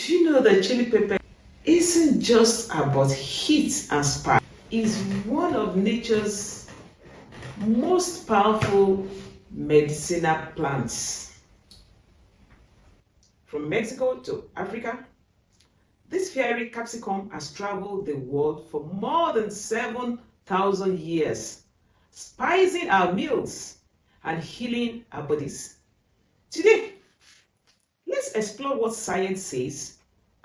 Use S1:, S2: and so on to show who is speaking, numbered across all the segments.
S1: Do you know that chili pepper isn't just about heat and spice? It's one of nature's most powerful medicinal plants. From Mexico to Africa, this fiery capsicum has traveled the world for more than 7,000 years, spicing our meals and healing our bodies. Today, let's explore what science says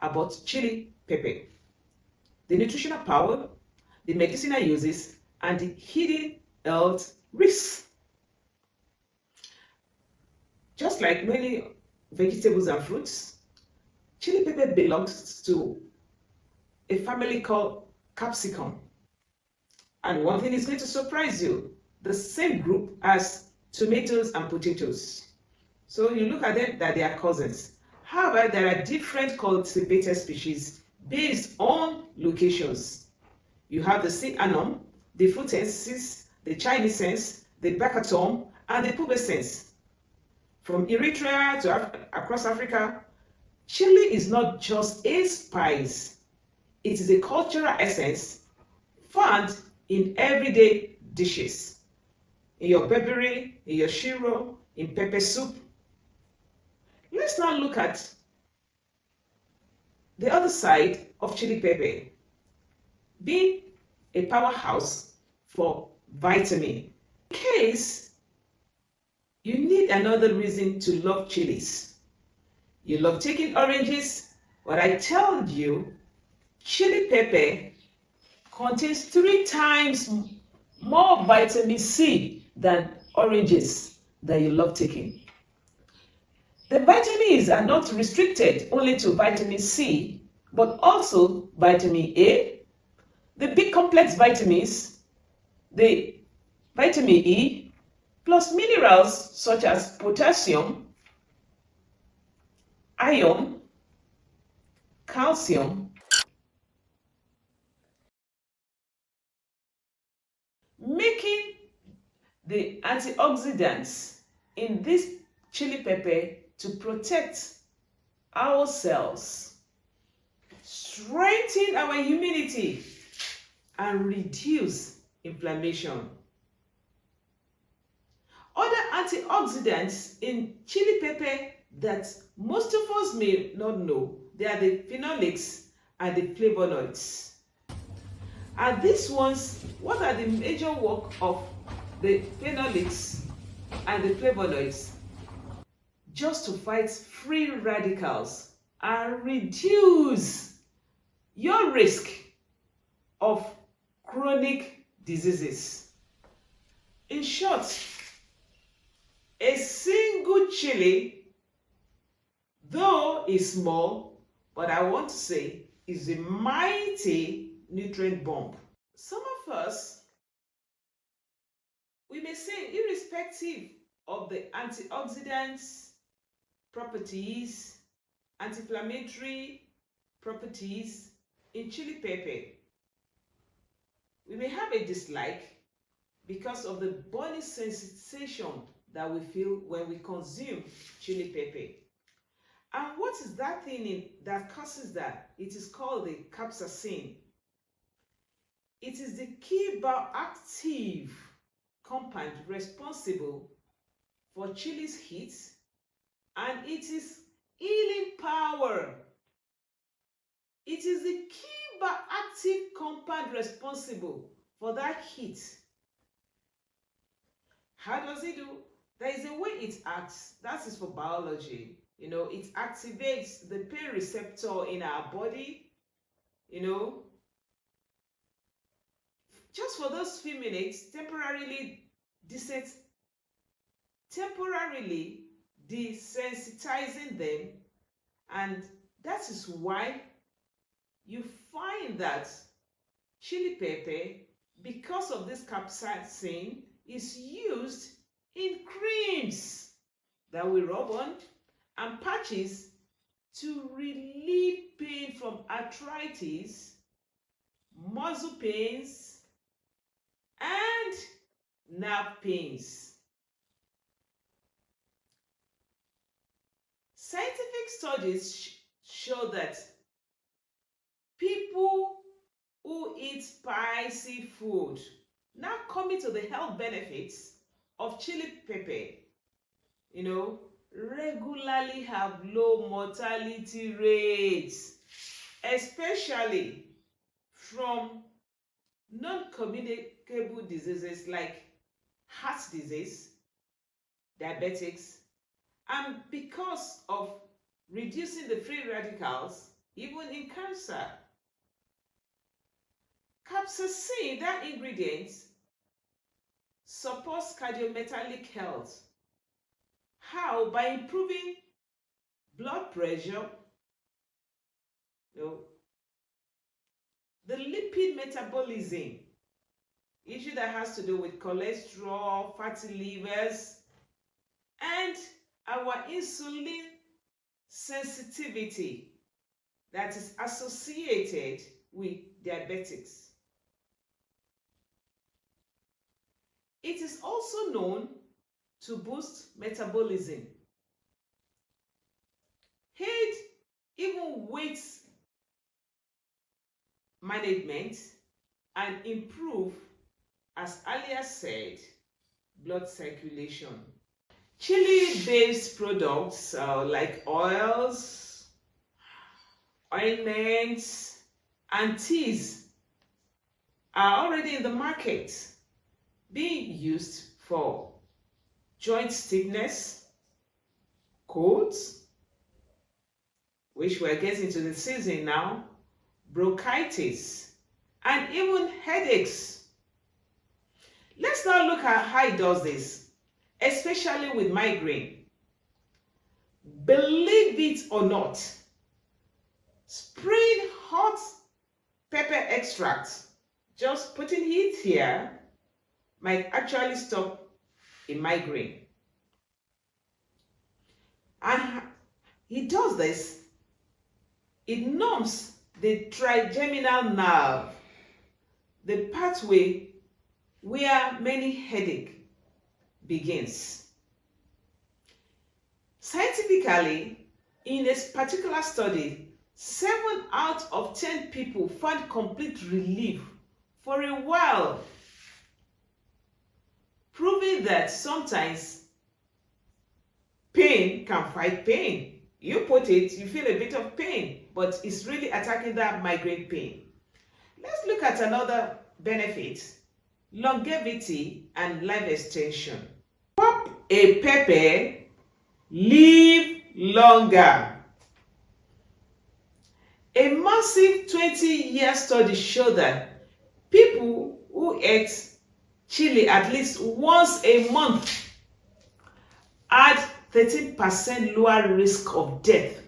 S1: about chili pepper, the nutritional power, the medicinal uses, and the hidden health risks. Just like many vegetables and fruits, chili pepper belongs to a family called capsicum. And one thing is going to surprise you, the same group as tomatoes and potatoes. So you look at them that they are cousins. However, there are different cultivated species based on locations. You have the sea anon, the fruitensis, the chinesense, the bacatum, and the pubescens. From Eritrea to across Africa, chili is not just a spice. It is a cultural essence found in everyday dishes. In your berbere, in your shiro, in pepper soup. Let's now look at the other side of chili pepper, being a powerhouse for vitamin. In case you need another reason to love chilies. You love taking oranges, but I tell you, chili pepper contains 3 times more vitamin C than oranges that you love taking. The vitamins are not restricted only to vitamin C, but also vitamin A, the big complex vitamins, the vitamin E, plus minerals such as potassium, iron, calcium, making the antioxidants in this chili pepper to protect our cells, strengthen our immunity, and reduce inflammation. Other antioxidants in chili pepper that most of us may not know, they are the phenolics and the flavonoids. And these ones, what are the major work of the phenolics and the flavonoids? Just to fight free radicals and reduce your risk of chronic diseases. In short, a single chili, though is small, but I want to say is a mighty nutrient bomb. Some of us, we may say, irrespective of the antioxidants properties, anti-inflammatory properties in chili pepper, we may have a dislike because of the burning sensation that we feel when we consume chili pepper. And what is that thing that causes that? It is called the capsaicin. It is the key bioactive compound responsible for chili's heat, and it is healing power. It is the key bioactive compound responsible for that heat. How does it do? There is a way it acts. That is for biology. It activates the pain receptor in our body, just for those few minutes, temporarily desensitizing them. And that is why you find that chili pepper, because of this capsaicin, is used in creams that we rub on and patches to relieve pain from arthritis, muscle pains, and nerve pains. Scientific studies show that people who eat spicy food, now coming to the health benefits of chili pepper, regularly have low mortality rates, especially from non-communicable diseases like heart disease, diabetics, and because of reducing the free radicals, even in cancer. Capsaicin, that ingredient, supports cardiometabolic health. How? By improving blood pressure, the lipid metabolism, issue that has to do with cholesterol, fatty livers, and our insulin sensitivity that is associated with diabetics. It is also known to boost metabolism, aid even weight management, and improve, as earlier said, blood circulation. Chili-based products like oils, ointments, and teas are already in the market, being used for joint stiffness, colds, which we're getting to the season now, bronchitis, and even headaches. Let's now look at how it does this, especially with migraine. Believe it or not, spraying hot pepper extract, just putting it here, might actually stop a migraine. And it does this, it numbs the trigeminal nerve, the pathway where many headache begins. Scientifically, in a particular study, 7 out of 10 people found complete relief for a while, proving that sometimes pain can fight pain. You put it, you feel a bit of pain, but it's really attacking that migraine pain. Let's look at another benefit: longevity and life extension. Pop a pepper, live longer. A massive 20-year study showed that people who ate chili at least once a month had 13% lower risk of death.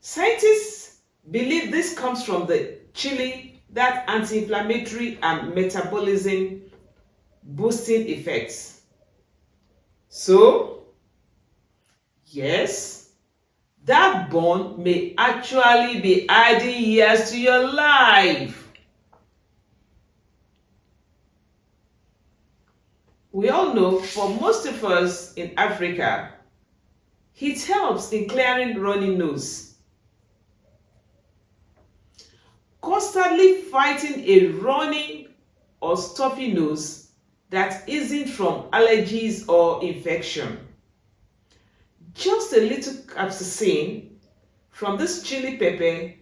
S1: Scientists believe this comes from the chili, that anti-inflammatory and metabolism boosting effects. So, yes, that bond may actually be adding years to your life. We all know, for most of us in Africa, it helps in clearing runny nose. Constantly fighting a runny or stuffy nose that isn't from allergies or infection. Just a little capsaicin from this chili pepper,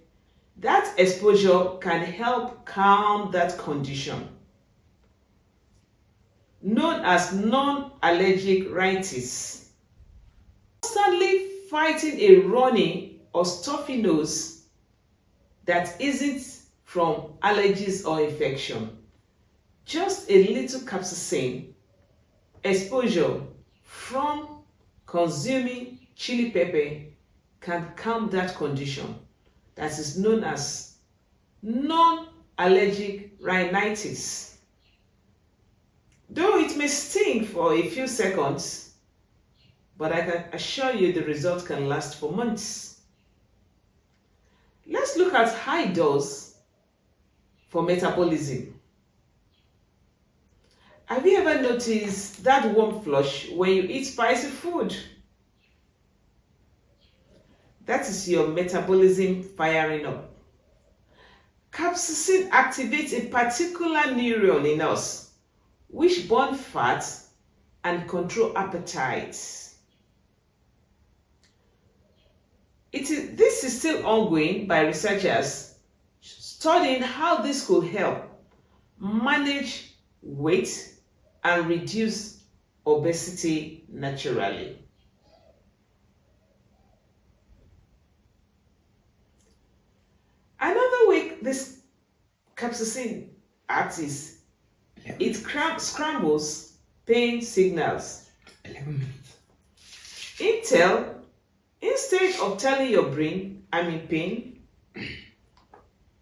S1: that exposure can help calm that condition, known as non-allergic rhinitis. Constantly fighting a runny or stuffy nose that isn't from allergies or infection. Just a little capsaicin exposure from consuming chili pepper can calm that condition that is known as non-allergic rhinitis. Though it may sting for a few seconds, but I can assure you the result can last for months. Let's look at how it does for metabolism. Have you ever noticed that warm flush when you eat spicy food? That is your metabolism firing up. Capsaicin activates a particular neuron in us which burn fat and control appetite. This is still ongoing by researchers studying how this could help manage weight and reduce obesity naturally. Another way this capsaicin acts is it scrambles pain signals.
S2: 11 minutes.
S1: Instead of telling your brain, I'm in pain,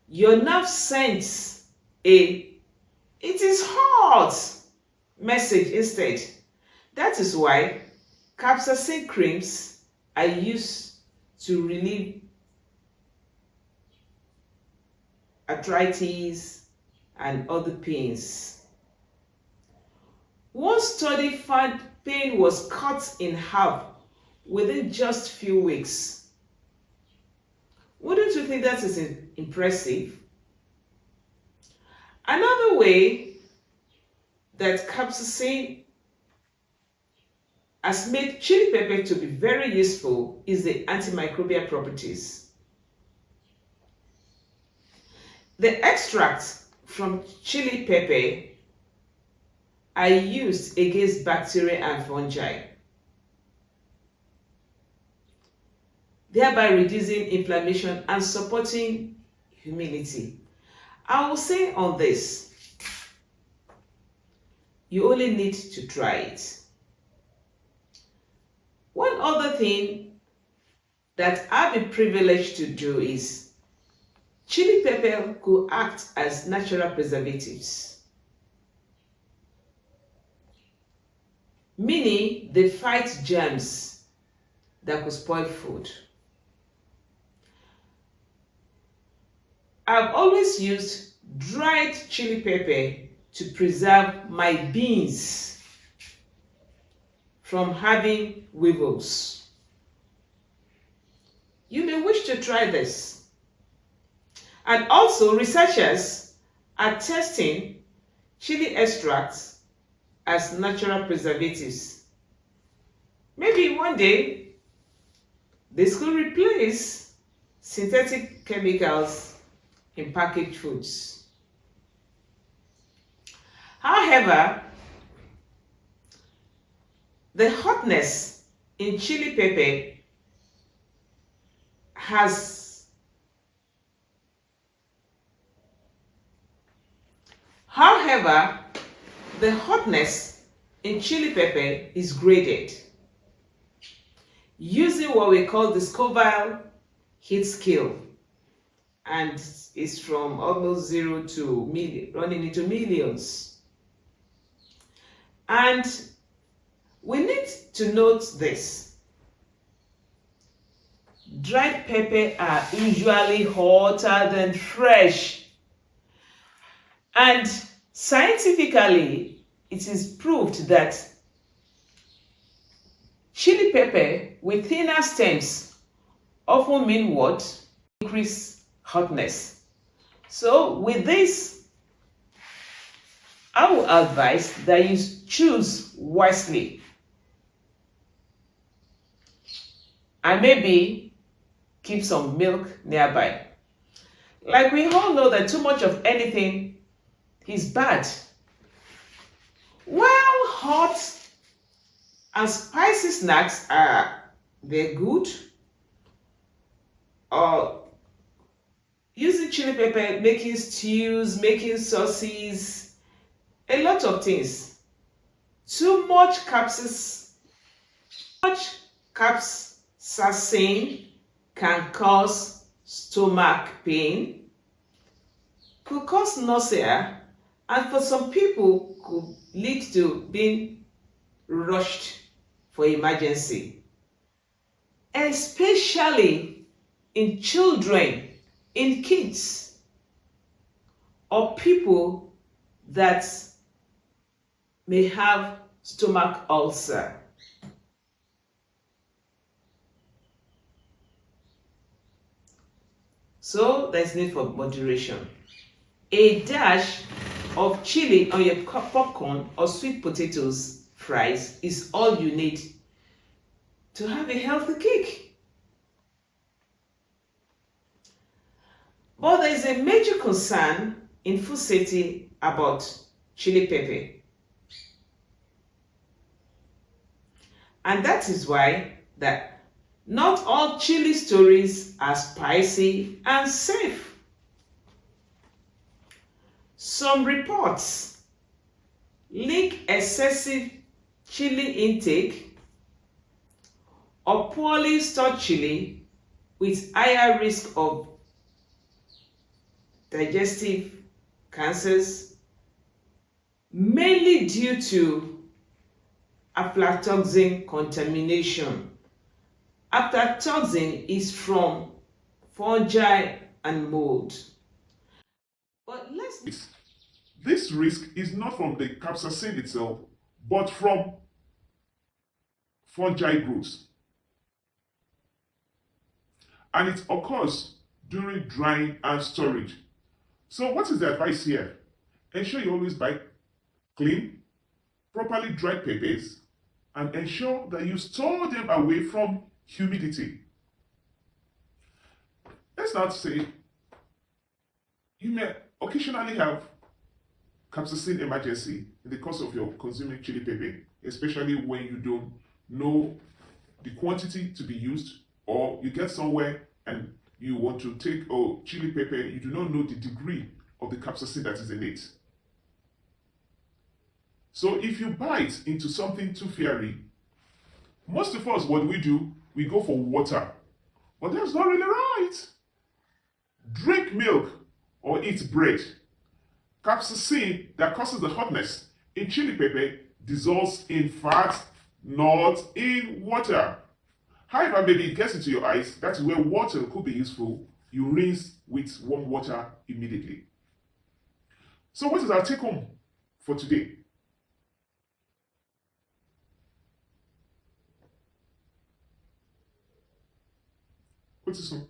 S1: your nerve sends it is hot message instead. That is why capsaicin creams are used to relieve arthritis and other pains. One study found pain was cut in half within just few weeks. Wouldn't you think that is impressive? Another way that capsaicin has made chili pepper to be very useful is the antimicrobial properties. The extracts from chili pepper are used against bacteria and fungi, thereby reducing inflammation and supporting immunity. I will say on this, you only need to try it. One other thing that I've been privileged to do is chili pepper could act as natural preservatives, meaning they fight germs that could spoil food. I've always used dried chili pepper to preserve my beans from having weevils. You may wish to try this. And also, researchers are testing chili extracts as natural preservatives. Maybe one day, this could replace synthetic chemicals in packaged foods. However, the hotness in chili pepper is graded using what we call the Scoville heat scale, and is from almost 0 to million, running into millions. And we need to note this. Dried pepper are usually hotter than fresh. And scientifically, it is proved that chili pepper with thinner stems often mean what? Increase hotness. So with this, I will advise that you choose wisely. And maybe keep some milk nearby. Like we all know that too much of anything is bad. While hot and spicy snacks they're good, or using chili pepper, making stews, making sauces, a lot of things. Too much capsaicin can cause stomach pain, could cause nausea, and for some people could lead to being rushed for emergency, especially in children, in kids, or people that may have stomach ulcer. So there's need for moderation. A dash of chili on your popcorn or sweet potatoes fries is all you need to have a healthy cake. But there is a major concern in food safety about chili pepper. And that is why that not all chili stories are spicy and safe. Some reports link excessive chili intake or poorly stored chili with higher risk of digestive cancers, mainly due to aflatoxin contamination. Aflatoxin is from fungi and mold. But
S2: this risk is not from the capsaicin itself, but from fungi growth. And it occurs during drying and storage. So what is the advice here? Ensure you always buy clean, properly dried peppers, and ensure that you store them away from humidity. Let's not say you may occasionally have capsaicin emergency in the course of your consuming chili pepper, especially when you don't know the quantity to be used, or you get somewhere and you want to take chili pepper, you do not know the degree of the capsaicin that is in it. So if you bite into something too fiery, most of us, what we do, we go for water. But that's not really right. Drink milk or eat bread. Capsaicin that causes the hotness in chili pepper dissolves in fat, not in water. However, maybe it gets into your eyes. That's where water could be useful. You rinse with warm water immediately. So what is our take home for today? What is this?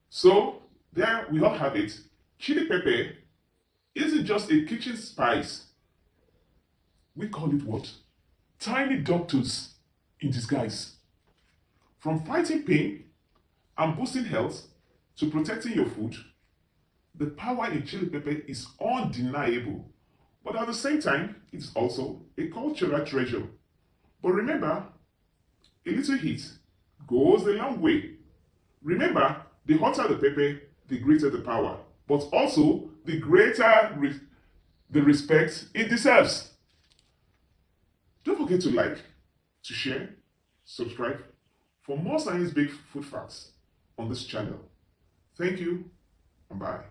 S2: So there we all have it. Chili pepper isn't just a kitchen spice. We call it what? Tiny doctors in disguise. From fighting pain and boosting health to protecting your food, the power in chili pepper is undeniable. But at the same time, it's also a cultural treasure. But remember, a little heat goes a long way. Remember, the hotter the pepper, the greater the power. But also, the greater the respect it deserves. Don't forget to like, to share, subscribe for more science-based food facts on this channel. Thank you and bye.